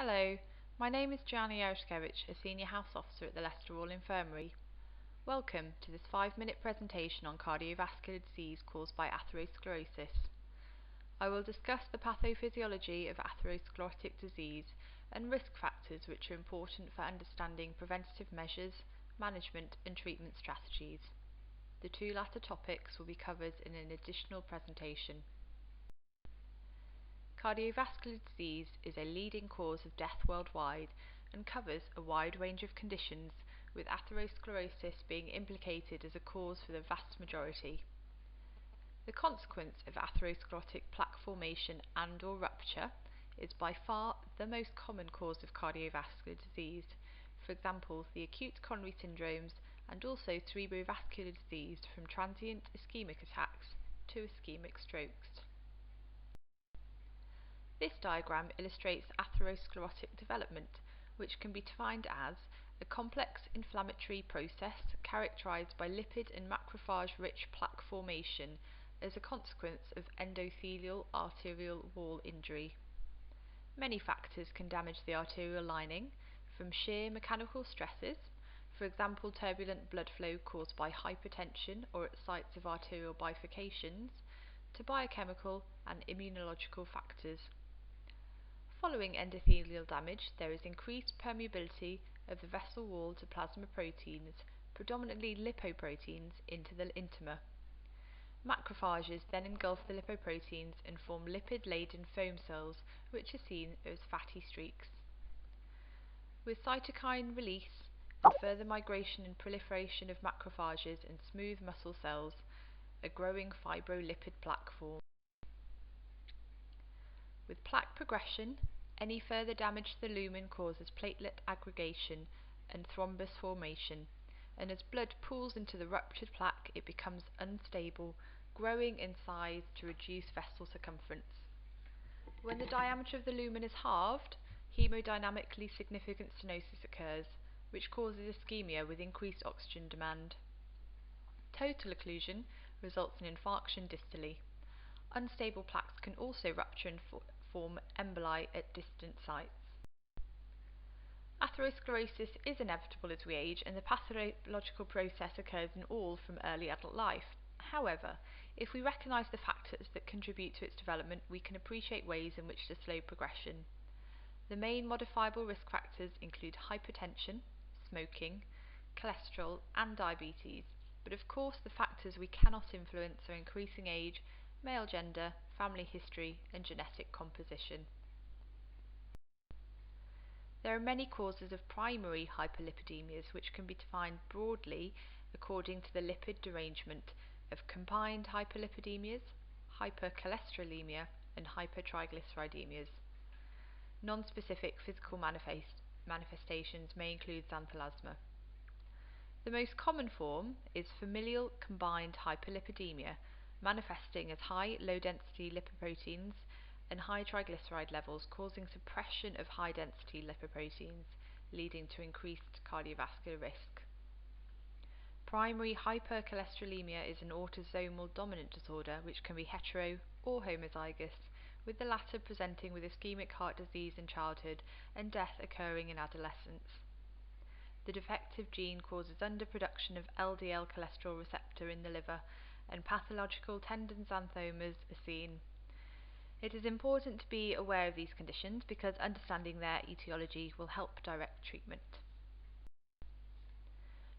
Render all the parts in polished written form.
Hello, my name is Gianni Erskevich, a Senior House Officer at the Leicester Royal Infirmary. Welcome to this 5-minute presentation on cardiovascular disease caused by atherosclerosis. I will discuss the pathophysiology of atherosclerotic disease and risk factors which are important for understanding preventative measures, management and treatment strategies. The two latter topics will be covered in an additional presentation. Cardiovascular disease is a leading cause of death worldwide and covers a wide range of conditions, with atherosclerosis being implicated as a cause for the vast majority. The consequence of atherosclerotic plaque formation and/or rupture is by far the most common cause of cardiovascular disease, for example the acute coronary syndromes and also cerebrovascular disease from transient ischemic attacks to ischemic strokes. This diagram illustrates atherosclerotic development, which can be defined as a complex inflammatory process characterized by lipid and macrophage-rich plaque formation as a consequence of endothelial arterial wall injury. Many factors can damage the arterial lining, from shear mechanical stresses, for example turbulent blood flow caused by hypertension or at sites of arterial bifurcations, to biochemical and immunological factors. Following endothelial damage, there is increased permeability of the vessel wall to plasma proteins, predominantly lipoproteins, into the intima. Macrophages then engulf the lipoproteins and form lipid-laden foam cells, which are seen as fatty streaks. With cytokine release and further migration and proliferation of macrophages and smooth muscle cells, a growing fibrolipid plaque forms. With plaque progression, any further damage to the lumen causes platelet aggregation and thrombus formation, and as blood pools into the ruptured plaque it becomes unstable, growing in size to reduce vessel circumference. When the diameter of the lumen is halved, hemodynamically significant stenosis occurs, which causes ischemia with increased oxygen demand. Total occlusion results in infarction distally. Unstable plaques can also rupture and form emboli at distant sites. Atherosclerosis is inevitable as we age, and the pathological process occurs in all from early adult life. However, if we recognise the factors that contribute to its development, we can appreciate ways in which to slow progression. The main modifiable risk factors include hypertension, smoking, cholesterol and diabetes, but of course the factors we cannot influence are increasing age, male gender, family history and genetic composition. There are many causes of primary hyperlipidemias which can be defined broadly according to the lipid derangement of combined hyperlipidemias, hypercholesterolemia and hypertriglyceridemias. Non-specific physical manifestations may include xanthelasma. The most common form is familial combined hyperlipidemia, manifesting as high low-density lipoproteins and high triglyceride levels, causing suppression of high-density lipoproteins, leading to increased cardiovascular risk. Primary hypercholesterolemia is an autosomal dominant disorder which can be hetero or homozygous, with the latter presenting with ischemic heart disease in childhood and death occurring in adolescence. The defective gene causes underproduction of LDL cholesterol receptor in the liver, and pathological tendon xanthomas are seen. It is important to be aware of these conditions because understanding their etiology will help direct treatment.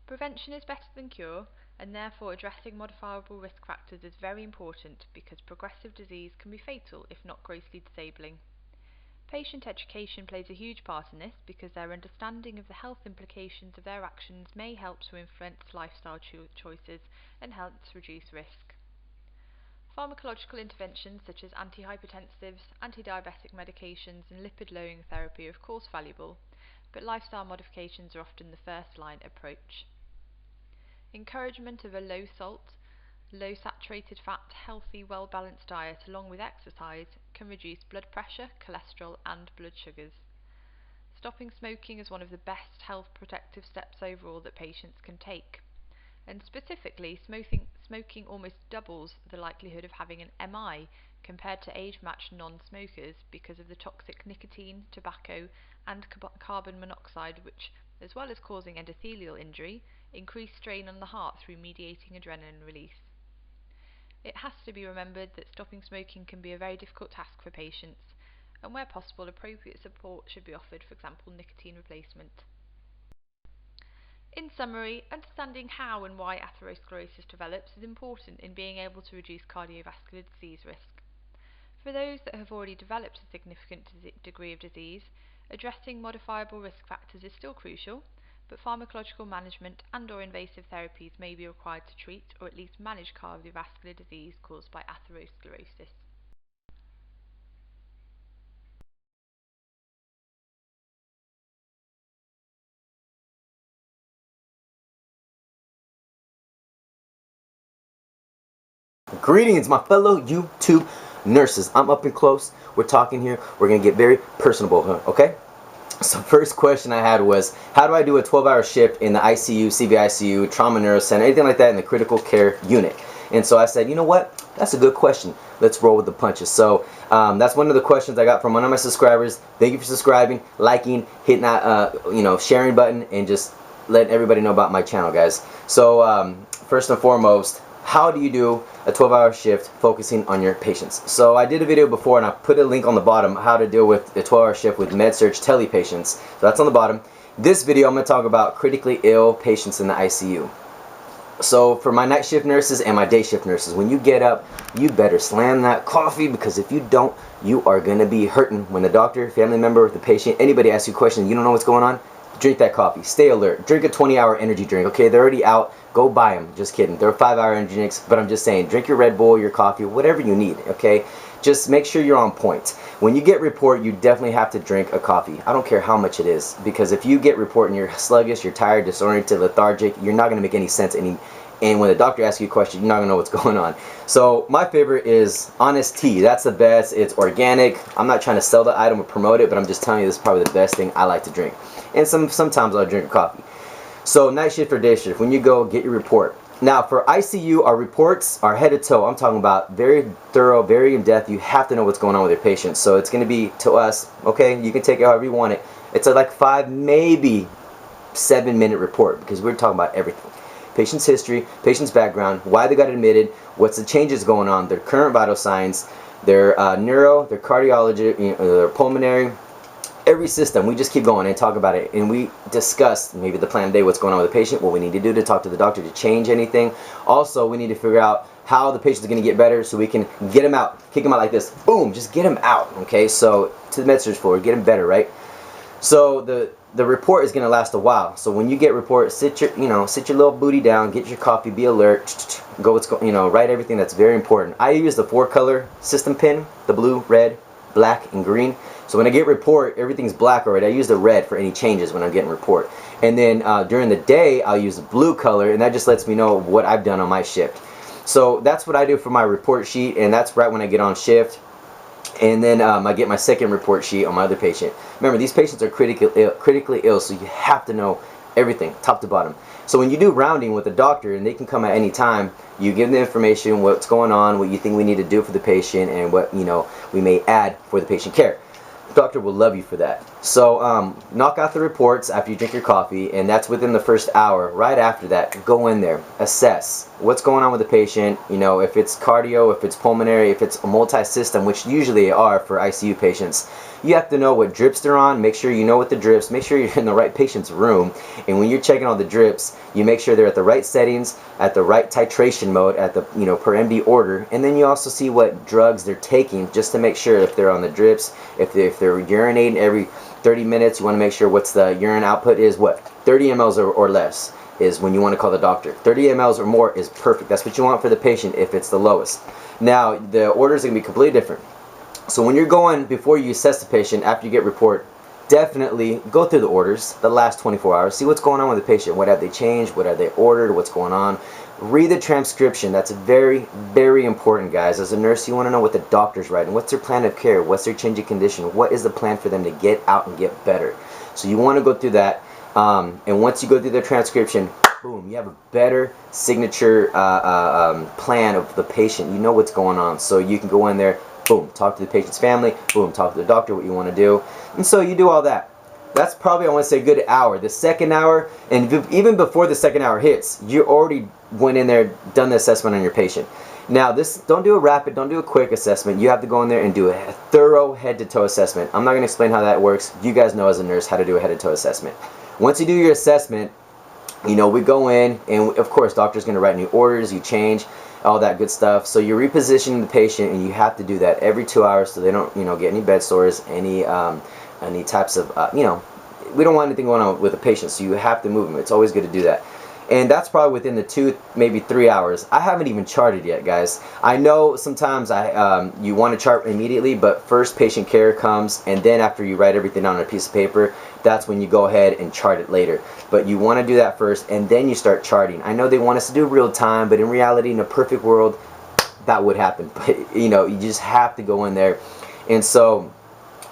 Prevention is better than cure, and therefore addressing modifiable risk factors is very important because progressive disease can be fatal if not grossly disabling. Patient education plays a huge part in this because their understanding of the health implications of their actions may help to influence lifestyle choices and helps reduce risk. Pharmacological interventions such as antihypertensives, antidiabetic medications and lipid-lowering therapy are of course valuable, but lifestyle modifications are often the first-line approach. Encouragement of a low salt, low saturated fat, healthy, well-balanced diet along with exercise can reduce blood pressure, cholesterol and blood sugars. Stopping smoking is one of the best health protective steps overall that patients can take. And specifically, smoking almost doubles the likelihood of having an MI compared to age-matched non-smokers because of the toxic nicotine, tobacco and carbon monoxide, which, as well as causing endothelial injury, increase strain on the heart through mediating adrenaline release. It has to be remembered that stopping smoking can be a very difficult task for patients, and where possible appropriate support should be offered, for example nicotine replacement. In summary, understanding how and why atherosclerosis develops is important in being able to reduce cardiovascular disease risk. For those that have already developed a significant degree of disease, addressing modifiable risk factors is still crucial, but pharmacological management and/or invasive therapies may be required to treat or at least manage cardiovascular disease caused by atherosclerosis. Greetings, my fellow YouTube nurses. I'm up and close. We're talking here. We're going to get very personable, okay? So first question I had was, how do I do a 12-hour shift in the ICU, CVICU, trauma neuro center, anything like that in the critical care unit? And so I said, you know what? That's a good question. Let's roll with the punches. So that's one of the questions I got from one of my subscribers. Thank you for subscribing, liking, hitting that sharing button, and just letting everybody know about my channel, guys. So first and foremost, how do you do a 12-hour shift focusing on your patients? So I did a video before and I put a link on the bottom how to deal with a 12-hour shift with med-surg tele patients. So that's on the bottom. This video I'm going to talk about critically ill patients in the ICU. So for my night shift nurses and my day shift nurses, when you get up, you better slam that coffee, because if you don't, you are going to be hurting when the doctor, family member, the patient, anybody asks you a question and you don't know what's going on. Drink that coffee. Stay alert. Drink a 20-hour energy drink. Okay, they're already out. Go buy them. Just kidding. They're 5-hour energy drinks, but I'm just saying, drink your Red Bull, your coffee, whatever you need, okay? Just make sure you're on point. When you get report, you definitely have to drink a coffee. I don't care how much it is, because if you get report and you're sluggish, you're tired, disoriented, lethargic, you're not going to make any sense. And when the doctor asks you a question, you're not going to know what's going on. So my favorite is Honest Tea. That's the best. It's organic. I'm not trying to sell the item or promote it, but I'm just telling you this is probably the best thing I like to drink. And sometimes I'll drink coffee. So night shift or day shift, when you go, get your report. Now for ICU, our reports are head to toe. I'm talking about very thorough, very in-depth. You have to know what's going on with your patients. So it's going to be, to us, okay, you can take it however you want it. It's like 5, maybe 7-minute report, because we're talking about everything. Patient's history, patient's background, why they got admitted, what's the changes going on, their current vital signs, their neuro, their cardiology, their pulmonary, every system. We just keep going and talk about it, and we discuss maybe the plan of day, what's going on with the patient, what we need to do to talk to the doctor to change anything. Also, we need to figure out how the patient's going to get better so we can get him out, kick him out like this, boom, just get him out, okay? So to the med-surg floor, get him better, right? So the report is going to last a while. So when you get report, sit your little booty down, get your coffee, be alert, write everything that's very important. I use the 4-color system pen, the blue, red, black, and green. So when I get report, everything's black already. I use the red for any changes when I'm getting report. And then during the day, I'll use the blue color, and that just lets me know what I've done on my shift. So that's what I do for my report sheet, and that's right when I get on shift. And then I get my second report sheet on my other patient. Remember, these patients are critically ill, so you have to know everything, top to bottom. So when you do rounding with a doctor, and they can come at any time, you give them the information, what's going on, what you think we need to do for the patient, and what we may add for the patient care. The doctor will love you for that. So knock out the reports after you drink your coffee, and that's within the first hour. Right after that, go in there, assess what's going on with the patient. If it's cardio, if it's pulmonary, if it's a multi-system, which usually are for ICU patients. You have to know what drips they're on. Make sure you know what the drips. Make sure you're in the right patient's room. And when you're checking all the drips, you make sure they're at the right settings, at the right titration mode, at the per MD order. And then you also see what drugs they're taking, just to make sure if they're on the drips, if they're urinating every 30 minutes, you want to make sure what's the urine output is, 30 mLs or less is when you want to call the doctor. 30 mLs or more is perfect. That's what you want for the patient if it's the lowest. Now the orders are going to be completely different. So when you're going, before you assess the patient, after you get report, definitely go through the orders the last 24 hours. See what's going on with the patient. What have they changed? What have they ordered? What's going on? Read the transcription. That's very, very important, guys. As a nurse, you want to know what the doctor's writing. What's their plan of care? What's their change of condition? What is the plan for them to get out and get better? So you want to go through that. And once you go through the transcription, boom, you have a better signature plan of the patient. You know what's going on, so you can go in there, boom, talk to the patient's family, boom, talk to the doctor what you want to do, and so you do all that. That's probably, I want to say, a good hour. The second hour, and even before the second hour hits, you already went in there, done the assessment on your patient. Now, this, don't do a rapid, don't do a quick assessment. You have to go in there and do a thorough head-to-toe assessment. I'm not going to explain how that works. You guys know as a nurse how to do a head-to-toe assessment. Once you do your assessment, you know, we go in, and of course, doctor's going to write new orders, you change, all that good stuff. So you're repositioning the patient, and you have to do that every 2 hours so they don't, you know, get any bed sores, any types of, you know, we don't want anything going on with the patient, so you have to move them. It's always good to do that. And that's probably within the 2, maybe 3 hours. I haven't even charted yet, guys. I know sometimes you want to chart immediately, but first patient care comes, and then after you write everything down on a piece of paper, that's when you go ahead and chart it later. But you want to do that first, and then you start charting. I know they want us to do real time, but in reality, in a perfect world, that would happen. But you know, you just have to go in there. And so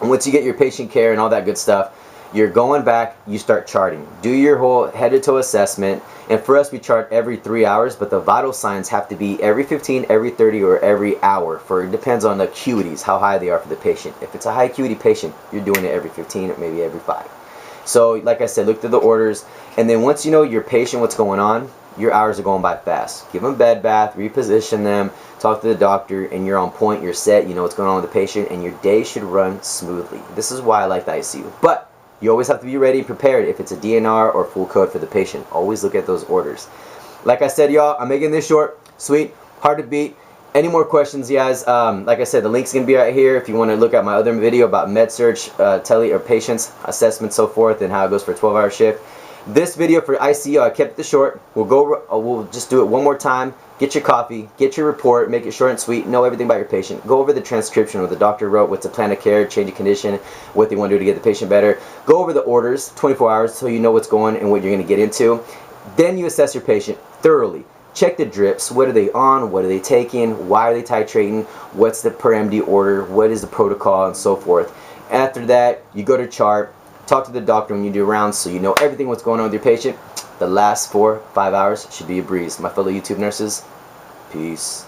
once you get your patient care and all that good stuff, you're going back, you start charting. Do your whole head-to-toe assessment. And for us, we chart every 3 hours, but the vital signs have to be every 15, every 30, or every hour. It depends on the acuities, how high they are for the patient. If it's a high acuity patient, you're doing it every 15 or maybe every 5. So, like I said, look through the orders. And then once you know your patient, what's going on, your hours are going by fast. Give them a bed bath, reposition them, talk to the doctor, and you're on point, you're set, you know what's going on with the patient, and your day should run smoothly. This is why I like the ICU. But you always have to be ready and prepared if it's a DNR or full code for the patient. Always look at those orders. Like I said, y'all, I'm making this short, sweet, hard to beat. Any more questions, guys? Like I said, the link's going to be right here if you want to look at my other video about med search, tele or patients, assessment, so forth, and how it goes for a 12-hour shift. This video for ICU, I kept it short. We'll just do it one more time. Get your coffee, get your report, make it short and sweet, know everything about your patient. Go over the transcription, what the doctor wrote, what's the plan of care, change of condition, what they want to do to get the patient better. Go over the orders, 24 hours, so you know what's going and what you're going to get into. Then you assess your patient thoroughly. Check the drips. What are they on? What are they taking? Why are they titrating? What's the per MD order? What is the protocol, and so forth. After that, you go to chart. Talk to the doctor when you do rounds so you know everything what's going on with your patient. The last 4-5 hours should be a breeze. My fellow YouTube nurses, peace.